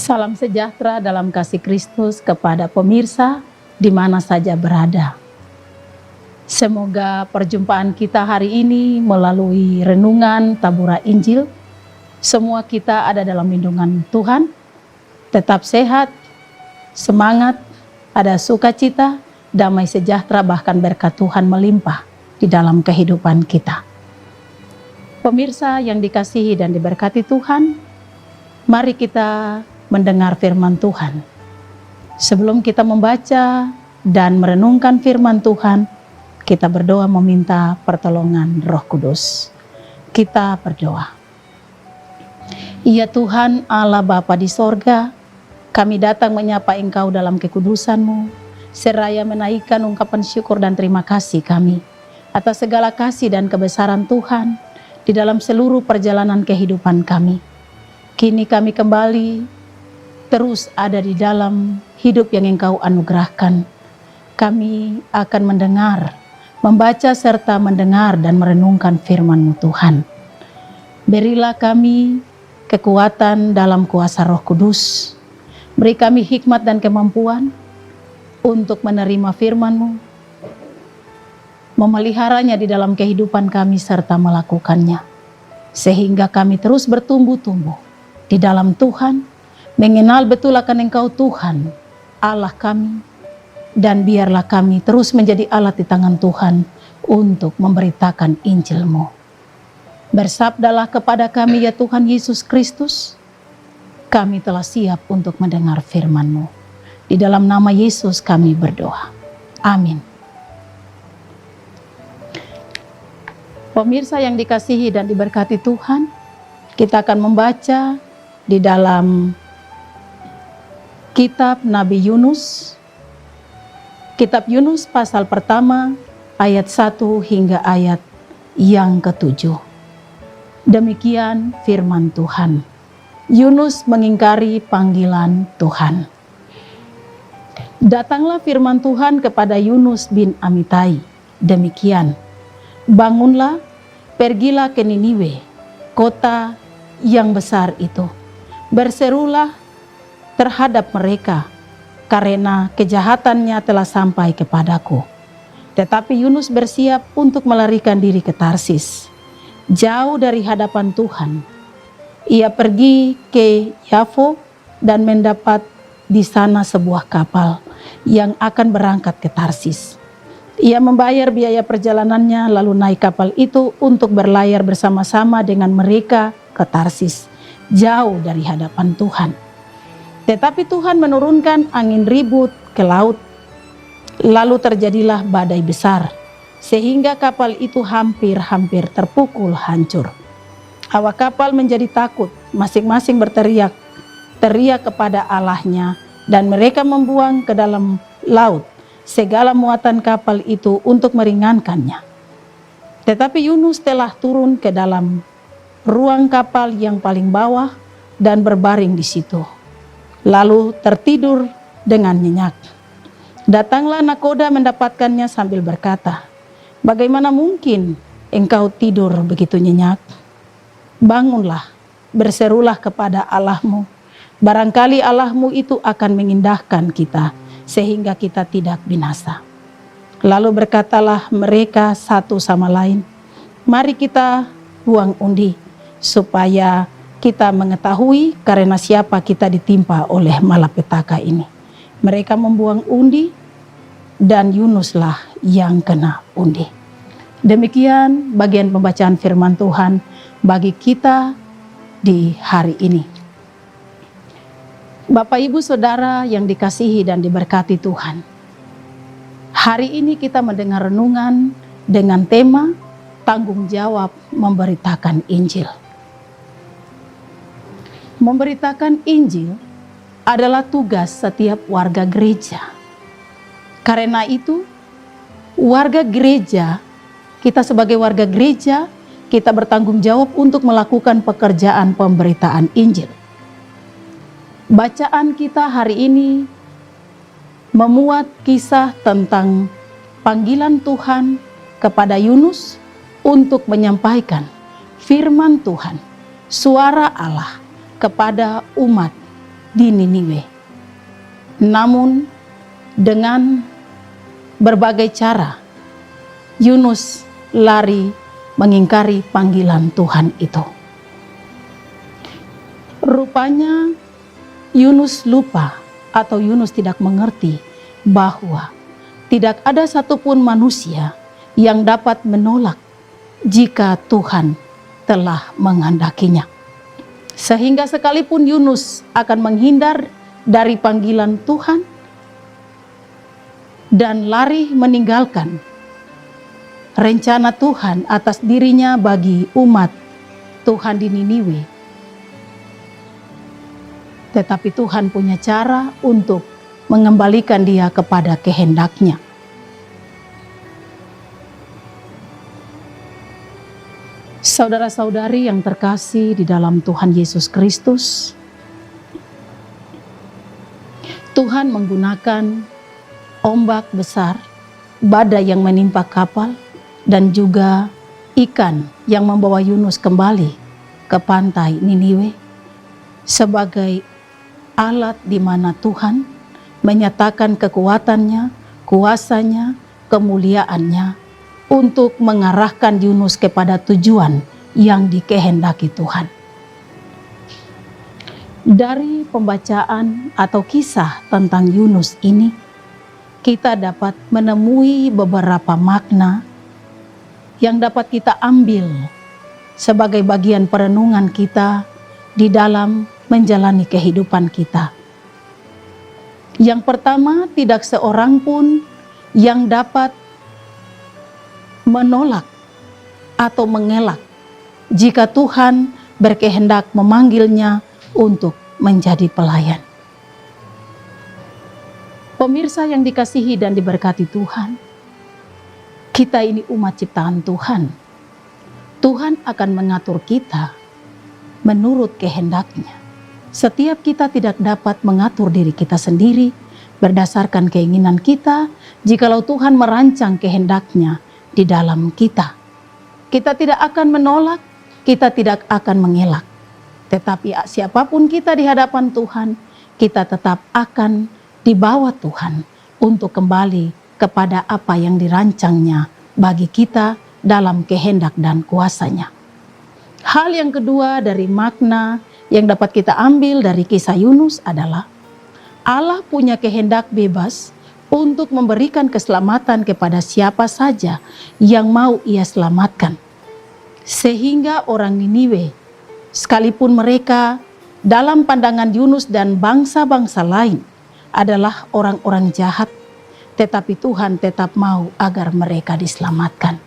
Salam sejahtera dalam kasih Kristus kepada pemirsa di mana saja berada. Semoga perjumpaan kita hari ini melalui renungan Tabura Injil, semua kita ada dalam lindungan Tuhan, tetap sehat, semangat, ada sukacita, damai sejahtera, bahkan berkat Tuhan melimpah di dalam kehidupan kita. Pemirsa yang dikasihi dan diberkati Tuhan, mari kita mendengar firman Tuhan. Sebelum kita membaca dan merenungkan firman Tuhan, kita berdoa meminta pertolongan Roh Kudus. Kita berdoa. Ya Tuhan Allah Bapa di sorga, kami datang menyapa Engkau dalam kekudusan-Mu, seraya menaikkan ungkapan syukur dan terima kasih kami atas segala kasih dan kebesaran Tuhan di dalam seluruh perjalanan kehidupan kami. Kini kami kembali terus ada di dalam hidup yang Engkau anugerahkan. Kami akan mendengar, membaca serta mendengar dan merenungkan firman-Mu Tuhan. Berilah kami kekuatan dalam kuasa Roh Kudus. Beri kami hikmat dan kemampuan untuk menerima firman-Mu, memeliharanya di dalam kehidupan kami serta melakukannya. Sehingga kami terus bertumbuh-tumbuh di dalam Tuhan, mengenal betul akan Engkau Tuhan, Allah kami, dan biarlah kami terus menjadi alat di tangan Tuhan untuk memberitakan Injil-Mu. Bersabdalah kepada kami ya Tuhan Yesus Kristus, kami telah siap untuk mendengar firman-Mu. Di dalam nama Yesus kami berdoa. Amin. Pemirsa yang dikasihi dan diberkati Tuhan, kita akan membaca di dalam Kitab Nabi Yunus, Kitab Yunus pasal pertama ayat 1 hingga ayat yang ke-7. Demikian firman Tuhan. Yunus mengingkari panggilan Tuhan. Datanglah firman Tuhan kepada Yunus bin Amitai. Demikian, bangunlah, pergilah ke Niniwe, kota yang besar itu. Berserulah terhadap mereka, karena kejahatannya telah sampai kepadaku. Tetapi Yunus bersiap untuk melarikan diri ke Tarsis, jauh dari hadapan Tuhan. Ia pergi ke Yafo dan mendapat di sana sebuah kapal yang akan berangkat ke Tarsis. Ia membayar biaya perjalanannya lalu naik kapal itu untuk berlayar bersama-sama dengan mereka ke Tarsis, jauh dari hadapan Tuhan. Tetapi Tuhan menurunkan angin ribut ke laut, lalu terjadilah badai besar, sehingga kapal itu hampir-hampir terpukul hancur. Awak kapal menjadi takut, masing-masing berteriak kepada Allahnya, dan mereka membuang ke dalam laut segala muatan kapal itu untuk meringankannya. Tetapi Yunus telah turun ke dalam ruang kapal yang paling bawah dan berbaring di situ, lalu tertidur dengan nyenyak. Datanglah nakoda mendapatkannya sambil berkata, "Bagaimana mungkin engkau tidur begitu nyenyak? Bangunlah, berserulah kepada Allahmu. Barangkali Allahmu itu akan mengindahkan kita, sehingga kita tidak binasa." Lalu berkatalah mereka satu sama lain, "Mari kita buang undi, supaya kita mengetahui karena siapa kita ditimpa oleh malapetaka ini." Mereka membuang undi dan Yunuslah yang kena undi. Demikian bagian pembacaan firman Tuhan bagi kita di hari ini. Bapak Ibu Saudara yang dikasihi dan diberkati Tuhan, hari ini kita mendengar renungan dengan tema tanggung jawab memberitakan Injil. Memberitakan Injil adalah tugas setiap warga gereja. Karena itu, warga gereja, kita sebagai warga gereja, kita bertanggung jawab untuk melakukan pekerjaan pemberitaan Injil. Bacaan kita hari ini memuat kisah tentang panggilan Tuhan kepada Yunus untuk menyampaikan firman Tuhan, suara Allah kepada umat di Niniwe. Namun dengan berbagai cara Yunus lari mengingkari panggilan Tuhan itu. Rupanya Yunus lupa atau Yunus tidak mengerti bahwa tidak ada satupun manusia yang dapat menolak jika Tuhan telah menghendakinya. Sehingga sekalipun Yunus akan menghindar dari panggilan Tuhan dan lari meninggalkan rencana Tuhan atas dirinya bagi umat Tuhan di Niniwe, tetapi Tuhan punya cara untuk mengembalikan dia kepada kehendaknya. Saudara-saudari yang terkasih di dalam Tuhan Yesus Kristus, Tuhan menggunakan ombak besar, badai yang menimpa kapal, dan juga ikan yang membawa Yunus kembali ke pantai Niniwe sebagai alat di mana Tuhan menyatakan kekuatannya, kuasanya, kemuliaannya untuk mengarahkan Yunus kepada tujuan yang dikehendaki Tuhan. Dari pembacaan atau kisah tentang Yunus ini, kita dapat menemui beberapa makna yang dapat kita ambil sebagai bagian perenungan kita di dalam menjalani kehidupan kita. Yang pertama, tidak seorang pun yang dapat menolak atau mengelak jika Tuhan berkehendak memanggilnya untuk menjadi pelayan. Pemirsa yang dikasihi dan diberkati Tuhan, kita ini umat ciptaan Tuhan. Tuhan akan mengatur kita menurut kehendaknya. Setiap kita tidak dapat mengatur diri kita sendiri berdasarkan keinginan kita, jikalau Tuhan merancang kehendaknya di dalam kita. Kita tidak akan menolak, kita tidak akan mengelak. Tetapi siapapun kita di hadapan Tuhan, kita tetap akan dibawa Tuhan untuk kembali kepada apa yang dirancangnya bagi kita dalam kehendak dan kuasanya. Hal yang kedua dari makna yang dapat kita ambil dari kisah Yunus adalah Allah punya kehendak bebas untuk memberikan keselamatan kepada siapa saja yang mau Ia selamatkan. Sehingga orang Niniwe, sekalipun mereka dalam pandangan Yunus dan bangsa-bangsa lain adalah orang-orang jahat, tetapi Tuhan tetap mau agar mereka diselamatkan.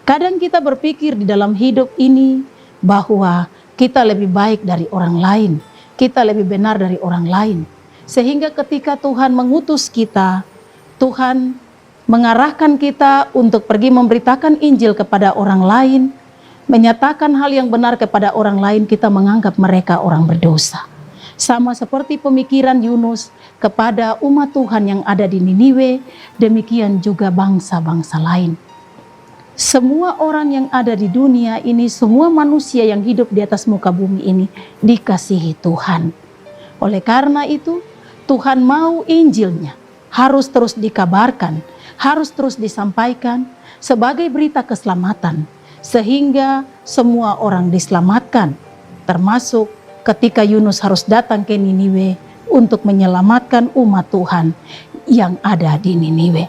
Kadang kita berpikir di dalam hidup ini bahwa kita lebih baik dari orang lain, kita lebih benar dari orang lain. Sehingga ketika Tuhan mengutus kita, Tuhan mengarahkan kita untuk pergi memberitakan Injil kepada orang lain, menyatakan hal yang benar kepada orang lain, kita menganggap mereka orang berdosa. Sama seperti pemikiran Yunus kepada umat Tuhan yang ada di Niniwe, demikian juga bangsa-bangsa lain. Semua orang yang ada di dunia ini, semua manusia yang hidup di atas muka bumi ini dikasihi Tuhan. Oleh karena itu, Tuhan mau Injilnya harus terus dikabarkan, harus terus disampaikan sebagai berita keselamatan, sehingga semua orang diselamatkan, termasuk ketika Yunus harus datang ke Niniwe untuk menyelamatkan umat Tuhan yang ada di Niniwe.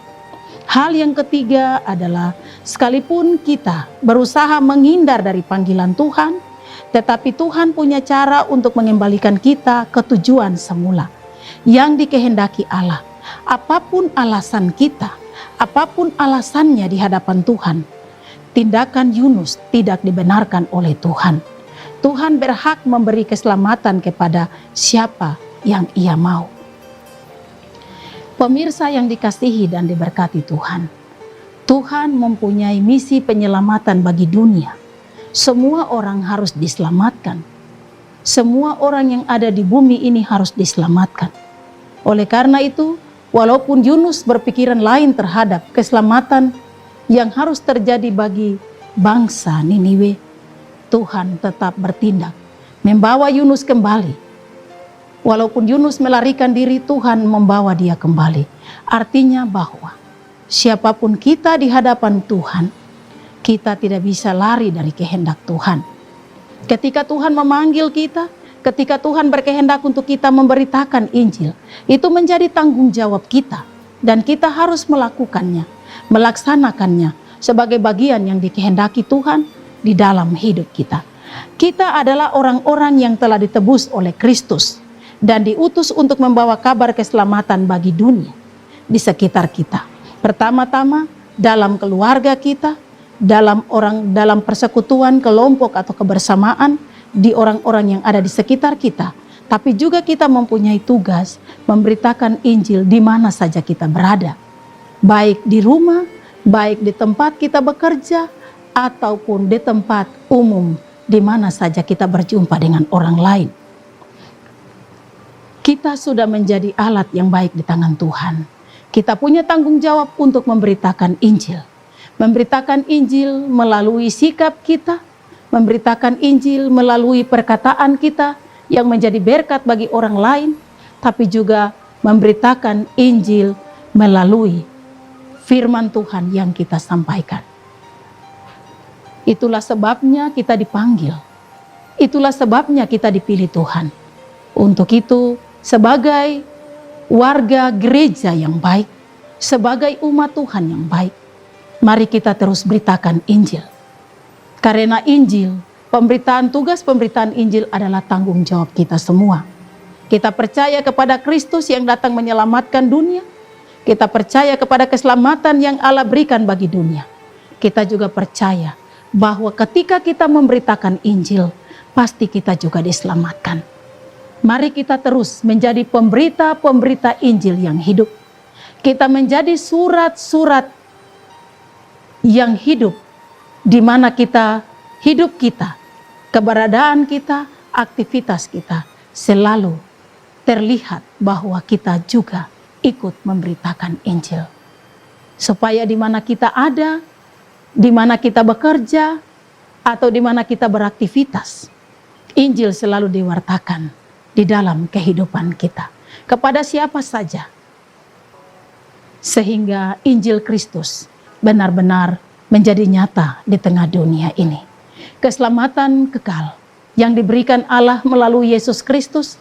Hal yang ketiga adalah sekalipun kita berusaha menghindar dari panggilan Tuhan, tetapi Tuhan punya cara untuk mengembalikan kita ke tujuan semula yang dikehendaki Allah. Apapun alasan kita, apapun alasannya di hadapan Tuhan, tindakan Yunus tidak dibenarkan oleh Tuhan. Tuhan berhak memberi keselamatan kepada siapa yang Ia mau. Pemirsa yang dikasihi dan diberkati Tuhan, Tuhan mempunyai misi penyelamatan bagi dunia. Semua orang harus diselamatkan. Semua orang yang ada di bumi ini harus diselamatkan. Oleh karena itu, walaupun Yunus berpikiran lain terhadap keselamatan yang harus terjadi bagi bangsa Niniwe, Tuhan tetap bertindak, membawa Yunus kembali Walaupun Yunus melarikan diri, Tuhan membawa dia kembali. Artinya bahwa siapapun kita di hadapan Tuhan, kita tidak bisa lari dari kehendak Tuhan. Ketika Tuhan memanggil kita, ketika Tuhan berkehendak untuk kita memberitakan Injil, itu menjadi tanggung jawab kita. Dan kita harus melakukannya, melaksanakannya sebagai bagian yang dikehendaki Tuhan di dalam hidup kita. Kita adalah orang-orang yang telah ditebus oleh Kristus dan diutus untuk membawa kabar keselamatan bagi dunia di sekitar kita. Pertama-tama dalam keluarga kita, dalam persekutuan, kelompok atau kebersamaan di orang-orang yang ada di sekitar kita. Tapi juga kita mempunyai tugas memberitakan Injil di mana saja kita berada. Baik di rumah, baik di tempat kita bekerja, ataupun di tempat umum di mana saja kita berjumpa dengan orang lain. Kita sudah menjadi alat yang baik di tangan Tuhan. Kita punya tanggung jawab untuk memberitakan Injil. Memberitakan Injil melalui sikap kita, memberitakan Injil melalui perkataan kita yang menjadi berkat bagi orang lain, tapi juga memberitakan Injil melalui firman Tuhan yang kita sampaikan. Itulah sebabnya kita dipanggil. Itulah sebabnya kita dipilih Tuhan. Untuk itu, sebagai warga gereja yang baik, sebagai umat Tuhan yang baik, mari kita terus beritakan Injil. Karena Injil, tugas pemberitaan Injil adalah tanggung jawab kita semua. Kita percaya kepada Kristus yang datang menyelamatkan dunia. Kita percaya kepada keselamatan yang Allah berikan bagi dunia. Kita juga percaya bahwa ketika kita memberitakan Injil, pasti kita juga diselamatkan. Mari kita terus menjadi pemberita-pemberita Injil yang hidup. Kita menjadi surat-surat yang hidup, di mana hidup kita, keberadaan kita, aktivitas kita selalu terlihat bahwa kita juga ikut memberitakan Injil. Supaya di mana kita ada, di mana kita bekerja, atau di mana kita beraktivitas, Injil selalu diwartakan di dalam kehidupan kita. Kepada siapa saja. Sehingga Injil Kristus benar-benar menjadi nyata di tengah dunia ini. Keselamatan kekal yang diberikan Allah melalui Yesus Kristus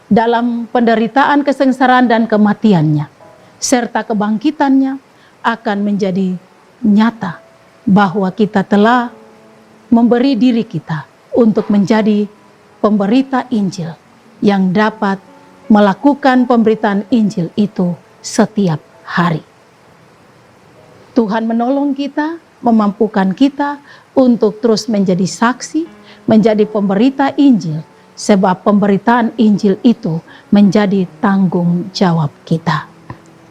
dalam penderitaan, kesengsaraan, dan kematiannya, serta kebangkitannya akan menjadi nyata bahwa kita telah memberi diri kita untuk menjadi pemberita Injil yang dapat melakukan pemberitaan Injil itu setiap hari. Tuhan menolong kita, memampukan kita untuk terus menjadi saksi, menjadi pemberita Injil, sebab pemberitaan Injil itu menjadi tanggung jawab kita.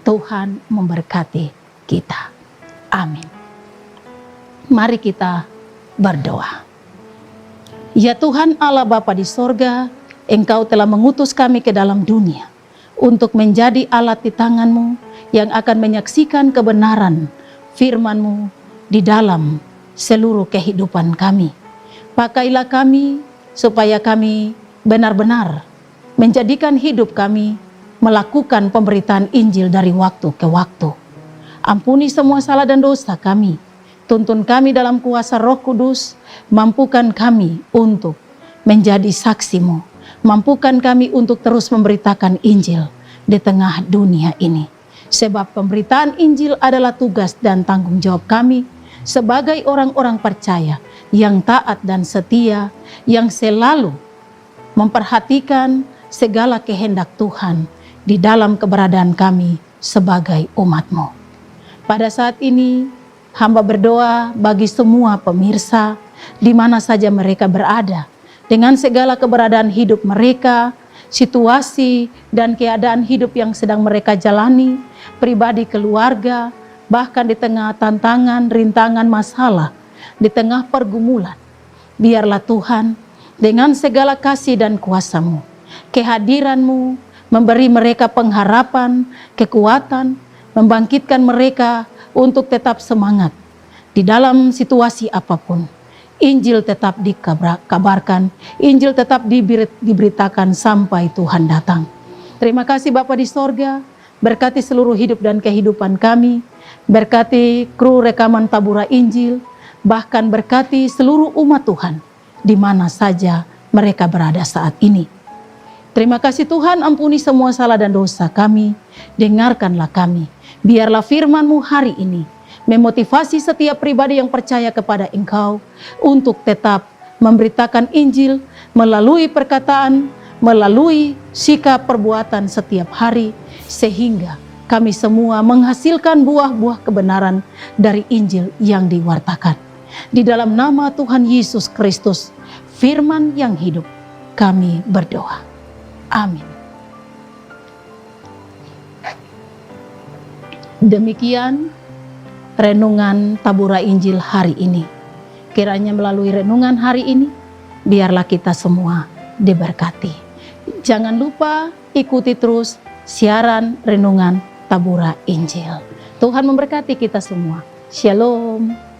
Tuhan memberkati kita. Amin. Mari kita berdoa. Ya Tuhan Allah Bapa di sorga, Engkau telah mengutus kami ke dalam dunia untuk menjadi alat di tangan-Mu yang akan menyaksikan kebenaran firman-Mu di dalam seluruh kehidupan kami. Pakailah kami supaya kami benar-benar menjadikan hidup kami melakukan pemberitaan Injil dari waktu ke waktu. Ampuni semua salah dan dosa kami. Tuntun kami dalam kuasa Roh Kudus. Mampukan kami untuk menjadi saksi-Mu. Mampukan kami untuk terus memberitakan Injil di tengah dunia ini. Sebab pemberitaan Injil adalah tugas dan tanggung jawab kami sebagai orang-orang percaya yang taat dan setia, yang selalu memperhatikan segala kehendak Tuhan di dalam keberadaan kami sebagai umat-Mu. Pada saat ini, hamba berdoa bagi semua pemirsa di mana saja mereka berada, dengan segala keberadaan hidup mereka, situasi dan keadaan hidup yang sedang mereka jalani, pribadi, keluarga, bahkan di tengah tantangan, rintangan, masalah, di tengah pergumulan. Biarlah Tuhan dengan segala kasih dan kuasa-Mu, kehadiran-Mu memberi mereka pengharapan, kekuatan, membangkitkan mereka untuk tetap semangat di dalam situasi apapun. Injil tetap dikabarkan, Injil tetap diberitakan sampai Tuhan datang. Terima kasih Bapa di sorga, berkati seluruh hidup dan kehidupan kami, berkati kru rekaman Tabura Injil, bahkan berkati seluruh umat Tuhan, di mana saja mereka berada saat ini. Terima kasih Tuhan, ampuni semua salah dan dosa kami, dengarkanlah kami, biarlah firman-Mu hari ini memotivasi setiap pribadi yang percaya kepada Engkau untuk tetap memberitakan Injil melalui perkataan, melalui sikap perbuatan setiap hari, sehingga kami semua menghasilkan buah-buah kebenaran dari Injil yang diwartakan. Di dalam nama Tuhan Yesus Kristus, firman yang hidup, kami berdoa. Amin. Demikian renungan Tabura Injil hari ini. Kiranya melalui renungan hari ini, biarlah kita semua diberkati. Jangan lupa ikuti terus siaran renungan Tabura Injil. Tuhan memberkati kita semua. Shalom.